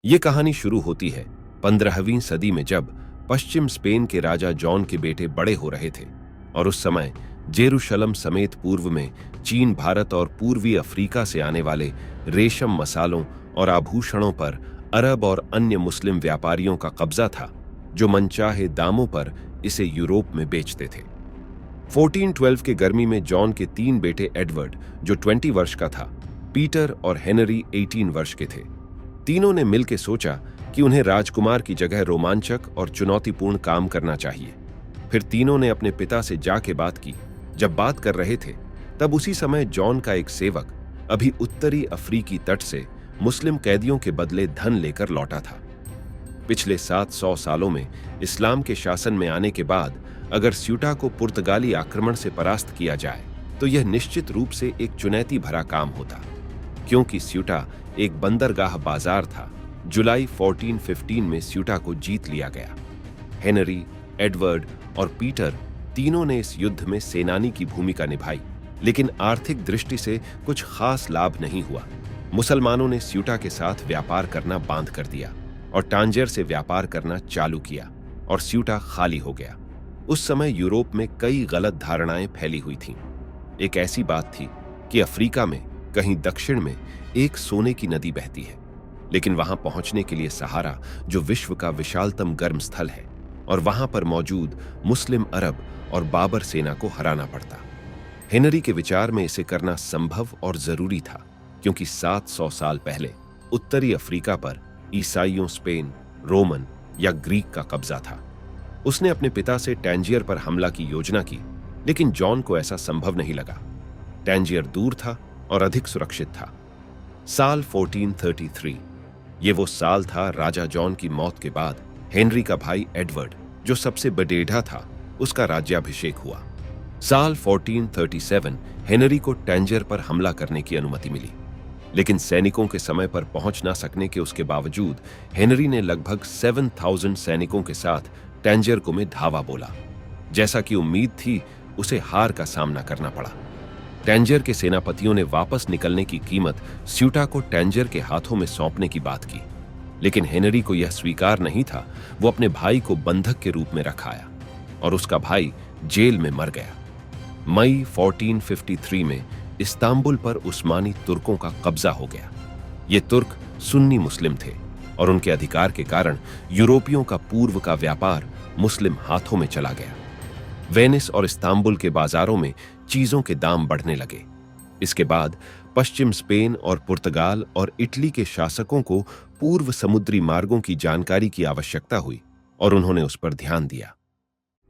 ये कहानी शुरू होती है 15वीं सदी में, जब पश्चिम स्पेन के राजा जॉन के बेटे बड़े हो रहे थे और उस समय जेरूशलम समेत पूर्व में चीन, भारत और पूर्वी अफ्रीका से आने वाले रेशम, मसालों और आभूषणों पर अरब और अन्य मुस्लिम व्यापारियों का कब्जा था, जो मनचाहे दामों पर इसे यूरोप में बेचते थे। 1412 के गर्मी में जॉन के 3 बेटे, एडवर्ड जो 20 वर्ष का था, पीटर और हेनरी 18 वर्ष के थे, तीनों ने मिलकर सोचा कि उन्हें राजकुमार की जगह रोमांचक और चुनौतीपूर्ण काम करना चाहिए। फिर तीनों ने अपने पिता से जाके बात की। जब बात कर रहे थे तब उसी समय जॉन का एक सेवक अभी उत्तरी अफ्रीकी तट से मुस्लिम कैदियों के बदले धन लेकर लौटा था। पिछले 700 सालों में इस्लाम के शासन में आने के बाद अगर स्यूटा को पुर्तगाली आक्रमण से परास्त किया जाए तो यह निश्चित रूप से एक चुनौती भरा काम होता, क्योंकि स्यूटा एक बंदरगाह बाजार था। जुलाई 1415 में स्यूटा को जीत लिया गया। हेनरी, एडवर्ड और पीटर तीनों ने इस युद्ध में सेनानी की भूमिका निभाई, लेकिन आर्थिक दृष्टि से कुछ खास लाभ नहीं हुआ। मुसलमानों ने स्यूटा के साथ व्यापार करना बंद कर दिया और टांजियर से व्यापार करना चालू किया और स्यूटा खाली हो गया। उस समय यूरोप में कई गलत धारणाएं फैली हुई थीं। एक ऐसी बात थी कि अफ्रीका में कहीं दक्षिण में एक सोने की नदी बहती है, लेकिन वहां पहुंचने के लिए सहारा, जो विश्व का विशालतम गर्म स्थल है, और वहां पर मौजूद मुस्लिम, अरब और बाबर सेना को हराना पड़ता। हेनरी के विचार में इसे करना संभव और जरूरी था, क्योंकि 700 साल पहले उत्तरी अफ्रीका पर ईसाइयों, स्पेन, रोमन या ग्रीक का कब्जा था। उसने अपने पिता से टैंजियर पर हमला की योजना की, लेकिन जॉन को ऐसा संभव नहीं लगा। टैंजियर दूर था और अधिक सुरक्षित था। साल 1433, ये वो साल था राजा जॉन की मौत के बाद हेनरी का भाई एडवर्ड, जो सबसे बडेढ़ा था, उसका राज्याभिषेक हुआ। साल 1437 हेनरी को टैंजियर पर हमला करने की अनुमति मिली, लेकिन सैनिकों के समय पर पहुंच ना सकने के उसके बावजूद हेनरी ने लगभग 7,000 सैनिकों के साथ टैंजियर को में धावा बोला। जैसा कि उम्मीद थी, उसे हार का सामना करना पड़ा। टैंजियर के सेनापतियों ने वापस निकलने की कीमत स्यूटा को टैंजियर के हाथों में सौंपने की बात की, लेकिन हेनरी को यह स्वीकार नहीं था। वो अपने भाई को बंधक के रूप में रखाया और उसका भाई जेल में मर गया। मई 1453 में इस्तांबुल पर उस्मानी तुर्कों का कब्जा हो गया। ये तुर्क सुन्नी मुस्लिम थे और उनके अधिकार के कारण यूरोपियों का पूर्व का व्यापार मुस्लिम हाथों में चला गया। वेनिस और इस्तांबुल के बाजारों में चीजों के दाम बढ़ने लगे। इसके बाद पश्चिम स्पेन और पुर्तगाल और इटली के शासकों को पूर्व समुद्री मार्गों की जानकारी की आवश्यकता हुई और उन्होंने उस पर ध्यान दिया।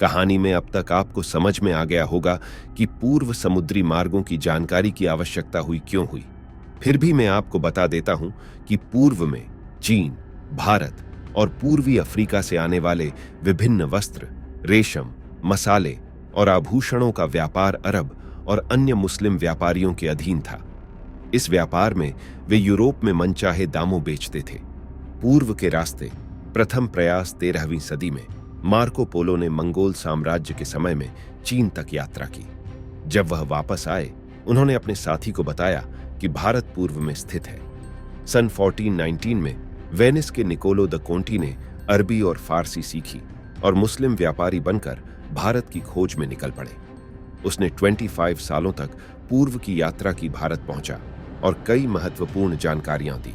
कहानी में अब तक आपको समझ में आ गया होगा कि पूर्व समुद्री मार्गों की जानकारी की आवश्यकता हुई क्यों हुई। फिर भी मैं आपको बता देता हूं कि पूर्व में चीन, भारत और पूर्वी अफ्रीका से आने वाले विभिन्न वस्त्र, रेशम, मसाले और आभूषणों का व्यापार अरब और अन्य मुस्लिम व्यापारियों के अधीन था। इस व्यापार में वे यूरोप में मनचाहे दामों बेचते थे। पूर्व के रास्ते प्रथम प्रयास 13वीं सदी में मार्को पोलो ने मंगोल साम्राज्य के समय में चीन तक यात्रा की। जब वह वापस आए, उन्होंने अपने साथी को बताया कि भारत पूर्व में स्थित है। सन 1419 में वेनिस के निकोलो द कोंटी ने अरबी और फारसी सीखी और मुस्लिम व्यापारी बनकर भारत की खोज में निकल पड़े। उसने 25 सालों तक पूर्व की यात्रा की, भारत पहुंचा और कई महत्वपूर्ण जानकारियां दी।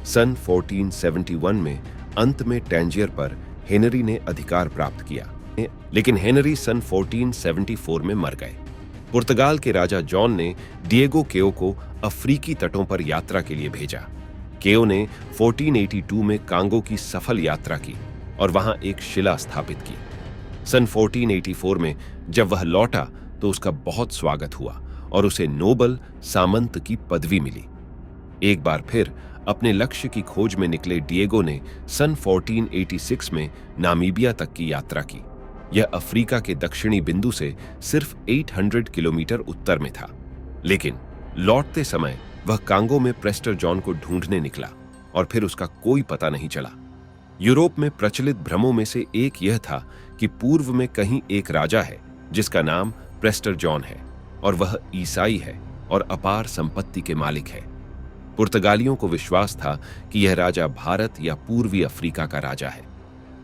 सन 1471 में अंत में टैंजियर पर हेनरी ने अधिकार प्राप्त किया, लेकिन हेनरी सन 1474 में मर गए। पुर्तगाल के राजा जॉन ने डिएगो केओ को अफ्रीकी तटों पर यात्रा के लिए भेजा। केओ ने 1482 में कांगो की सफल यात्रा की और वहां एक शिला स्थापित की। सन 1484 में जब वह लौटा तो उसका बहुत स्वागत हुआ और उसे नोबल सामंत की पदवी मिली। एक बार फिर अपने लक्ष्य की खोज में निकले डिएगो ने सन 1486 में नामीबिया तक की यात्रा की। यह अफ्रीका के दक्षिणी बिंदु से सिर्फ 800 किलोमीटर उत्तर में था, लेकिन लौटते समय वह कांगो में प्रेस्टर जॉन को ढूंढने निकला और फिर उसका कोई पता नहीं चला। यूरोप में प्रचलित भ्रमों में से एक यह था कि पूर्व में कहीं एक राजा है जिसका नाम प्रेस्टर जॉन है और वह ईसाई है और अपार संपत्ति के मालिक है। पुर्तगालियों को विश्वास था कि यह राजा भारत या पूर्वी अफ्रीका का राजा है।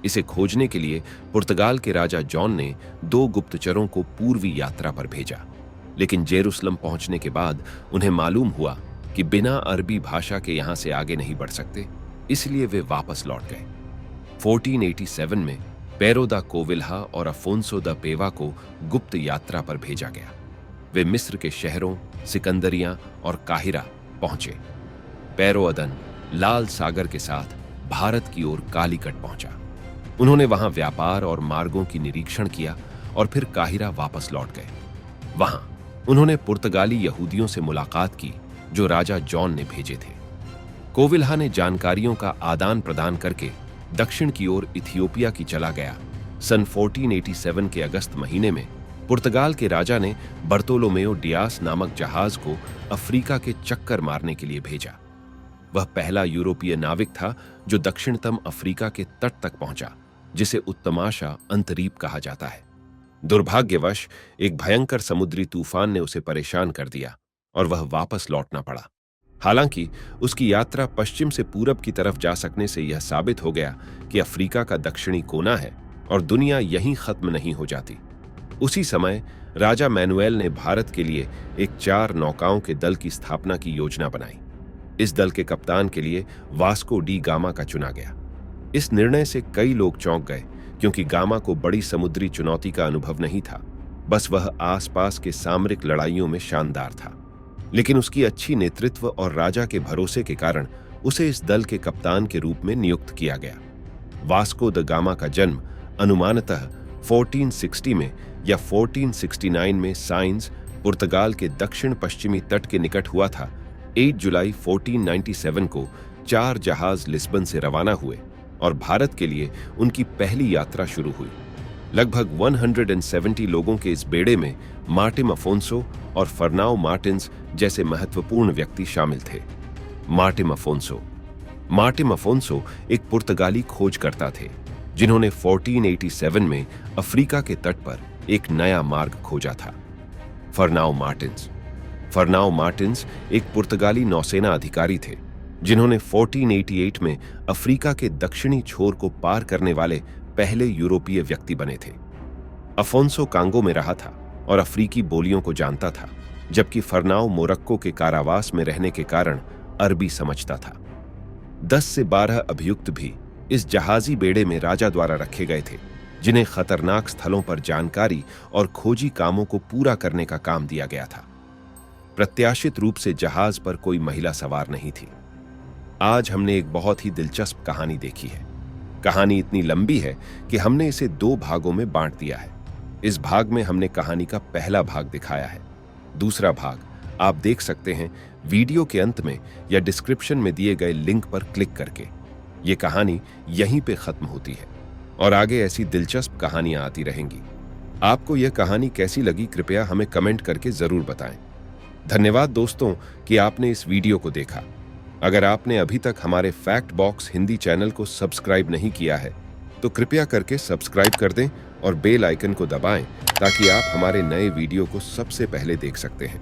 इसे खोजने के लिए पुर्तगाल के राजा जॉन ने 2 गुप्तचरों को पूर्वी यात्रा पर भेजा, लेकिन जेरूसलम पहुंचने के बाद उन्हें मालूम हुआ कि बिना अरबी भाषा के यहां से आगे नहीं बढ़ सकते, इसलिए वे वापस लौट गए। 1487 में पेरो दा कोविल्हा और अफोंसो दा पेवा को गुप्त यात्रा पर भेजा गया। वे मिस्र के शहरों सिकंदरिया और काहिरा पहुंचे। पेरो अदन लाल सागर के साथ भारत की ओर कालीकट पहुंचा। उन्होंने वहां व्यापार और मार्गों की निरीक्षण किया और फिर काहिरा वापस लौट गए। वहां उन्होंने पुर्तगाली यहूदियों से मुलाकात की जो राजा जॉन ने भेजे थे। कोविल्हा ने जानकारियों का आदान प्रदान करके दक्षिण की ओर इथियोपिया की चला गया। सन 1487 के अगस्त महीने में पुर्तगाल के राजा ने बर्तोलोमेओ डियास नामक जहाज को अफ्रीका के चक्कर मारने के लिए भेजा। वह पहला यूरोपीय नाविक था जो दक्षिणतम अफ्रीका के तट तक पहुंचा, जिसे उत्तमाशा अंतरीप कहा जाता है। दुर्भाग्यवश एक भयंकर समुद्री तूफान ने उसे परेशान कर दिया और वह वापस लौटना पड़ा। हालांकि उसकी यात्रा पश्चिम से पूरब की तरफ जा सकने से यह साबित हो गया कि अफ्रीका का दक्षिणी कोना है और दुनिया यहीं खत्म नहीं हो जाती। उसी समय राजा मैनुएल ने भारत के लिए एक 4 नौकाओं के दल की स्थापना की योजना बनाई। इस दल के कप्तान के लिए वास्को डी गामा का चुना गया। इस निर्णय से कई लोग चौंक गए, क्योंकि गामा को बड़ी समुद्री चुनौती का अनुभव नहीं था, बस वह आसपास के सामरिक लड़ाइयों में शानदार था। लेकिन उसकी अच्छी नेतृत्व और राजा के भरोसे के कारण उसे इस दल के कप्तान के रूप में नियुक्त किया गया। वास्को द गामा का जन्म अनुमानतः 1460 में या 1469 में साइंस, पुर्तगाल के दक्षिण पश्चिमी तट के निकट हुआ था। 8 जुलाई 1497 को 4 जहाज लिस्बन से रवाना हुए और भारत के लिए उनकी पहली यात्रा शुरू हुई। लगभग 170 लोगों के इस बेड़े में मार्टिम अफोंसो और फर्नाओ मार्टिन्स जैसे महत्वपूर्ण व्यक्ति शामिल थे। मार्टिम अफोंसो एक पुर्तगाली खोजकर्ता थे, जिन्होंने 1487 में अफ्रीका के तट पर एक नया मार्ग खोजा था। फर्नाओ मार्टिन्स एक पुर्तगाली नौसेना अधिकारी थे, जिन्होंने 1488 में अफ्रीका के दक्षिणी छोर को पार करने वाले पहले यूरोपीय व्यक्ति बने थे। अफोंसो कांगो में रहा था और अफ्रीकी बोलियों को जानता था, जबकि फर्नाओ मोरक्को के कारावास में रहने के कारण अरबी समझता था। 10 से 12 अभियुक्त भी इस जहाजी बेड़े में राजा द्वारा रखे गए थे, जिन्हें खतरनाक स्थलों पर जानकारी और खोजी कामों को पूरा करने का काम दिया गया था। प्रत्याशित रूप से जहाज पर कोई महिला सवार नहीं थी। आज हमने एक बहुत ही दिलचस्प कहानी देखी है। कहानी इतनी लंबी है कि हमने इसे 2 भागों में बांट दिया है। इस भाग में हमने कहानी का पहला भाग दिखाया है। दूसरा भाग आप देख सकते हैं वीडियो के अंत में या डिस्क्रिप्शन में दिए गए लिंक पर क्लिक करके। ये कहानी यहीं पे खत्म होती है और आगे ऐसी दिलचस्प कहानियां आती रहेंगी। आपको यह कहानी कैसी लगी, कृपया हमें कमेंट करके जरूर बताएं। धन्यवाद दोस्तों कि आपने इस वीडियो को देखा। अगर आपने अभी तक हमारे फैक्ट बॉक्स हिंदी चैनल को सब्सक्राइब नहीं किया है तो कृपया करके सब्सक्राइब कर दें और बेल आइकन को दबाएं ताकि आप हमारे नए वीडियो को सबसे पहले देख सकते हैं।